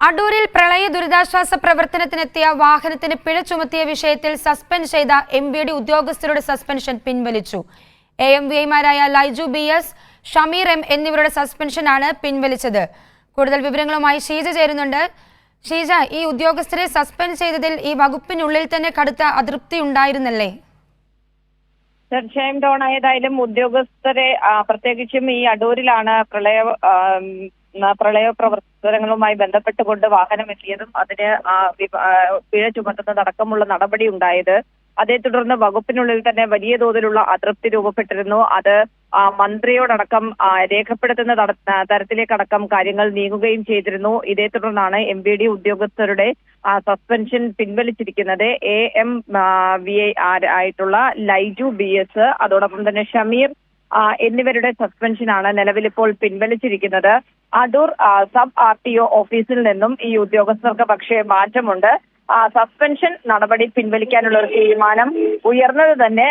അടൂരിൽ പ്രളയ ദുരിതാശ്വാസ പ്രവർത്തനത്തിനെത്തിയ വാഹനത്തിന് പിഴ ചുമത്തിയ വിഷയത്തിൽ സസ്പെൻഡ് ചെയ്ത MVD ഉദ്യോഗസ്ഥരുടെ സസ്പെൻഷൻ പിൻവലിച്ചു. AMVIമാരായ ലൈജു BS, ഷമീർ M എന്നിവരുടെ സസ്പെൻഷനാണ് പിൻവലിച്ചത്. കൂടുതൽ വിവരങ്ങളുമായി ഷീജ ചേരുന്നുണ്ട്. ഷീജ, ഈ ഉദ്യോഗസ്ഥരെ സസ്പെൻഡ് ചെയ്തതിൽ ഈ വകുപ്പിനുള്ളിൽ തന്നെ കടുത്ത അതൃപ്തി ഉണ്ടായിരുന്നല്ലേ? തീർച്ചയായും ഡോൺ, ഏതായാലും ഉദ്യോഗസ്ഥരെ പ്രത്യേകിച്ചും ഈ അടൂരിലാണ് പ്രളയ പ്രവർത്തനങ്ങളുമായി ബന്ധപ്പെട്ടുകൊണ്ട് വാഹനം എത്തിയതും അതിന് പിഴ ചുമത്തുന്നതടക്കമുള്ള നടപടി ഉണ്ടായത്. അതേ തുടർന്ന് വകുപ്പിനുള്ളിൽ തന്നെ വലിയ തോതിലുള്ള അതൃപ്തി രൂപപ്പെട്ടിരുന്നു. അത് മന്ത്രിയോടക്കം രേഖപ്പെടുത്തുന്ന തരത്തിലേക്കടക്കം കാര്യങ്ങൾ നീങ്ങുകയും ചെയ്തിരുന്നു. ഇതേ തുടർന്നാണ് MVD ഉദ്യോഗസ്ഥരുടെ സസ്പെൻഷൻ പിൻവലിച്ചിരിക്കുന്നത്. AMVI ആയിട്ടുള്ള ലൈജു BS, അതോടൊപ്പം തന്നെ ഷമീർ എന്നിവരുടെ സസ്പെൻഷനാണ് നിലവിലിപ്പോൾ പിൻവലിച്ചിരിക്കുന്നത്. അടൂർ സബ് RTO ഓഫീസിൽ നിന്നും ഈ ഉദ്യോഗസ്ഥർക്ക് പക്ഷേ മാറ്റമുണ്ട്. സസ്പെൻഷൻ നടപടി പിൻവലിക്കാനുള്ള ഒരു തീരുമാനം ഉയർന്നത് തന്നെ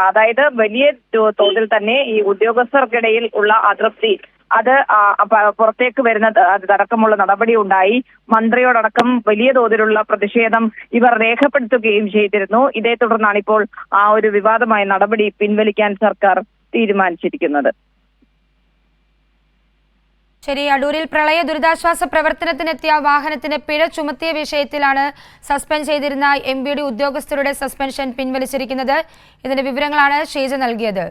അതായത് വലിയ തോതിൽ തന്നെ ഈ ഉദ്യോഗസ്ഥർക്കിടയിൽ ഉള്ള അതൃപ്തി അത് പുറത്തേക്ക് വരുന്നത് അതടക്കമുള്ള നടപടി ഉണ്ടായി. മന്ത്രിയോടക്കം വലിയ തോതിലുള്ള പ്രതിഷേധം ഇവർ രേഖപ്പെടുത്തുകയും ചെയ്തിരുന്നു. ഇതേ തുടർന്നാണ് ഇപ്പോൾ ആ ഒരു വിവാദമായ നടപടി പിൻവലിക്കാൻ സർക്കാർ തീരുമാനിച്ചിരിക്കുന്നത്. ശരി, അടൂരിൽ പ്രളയ ദുരിതാശ്വാസ പ്രവർത്തനത്തിനെത്തിയ വാഹനത്തിന് പിഴ ചുമത്തിയ വിഷയത്തിലാണ് സസ്പെൻഡ് ചെയ്തിരുന്ന MVD ഉദ്യോഗസ്ഥരുടെ സസ്പെൻഷൻ പിൻവലിച്ചിരിക്കുന്നത്. ഇതിന്റെ വിവരങ്ങളാണ് ഷീജ നൽകിയത്.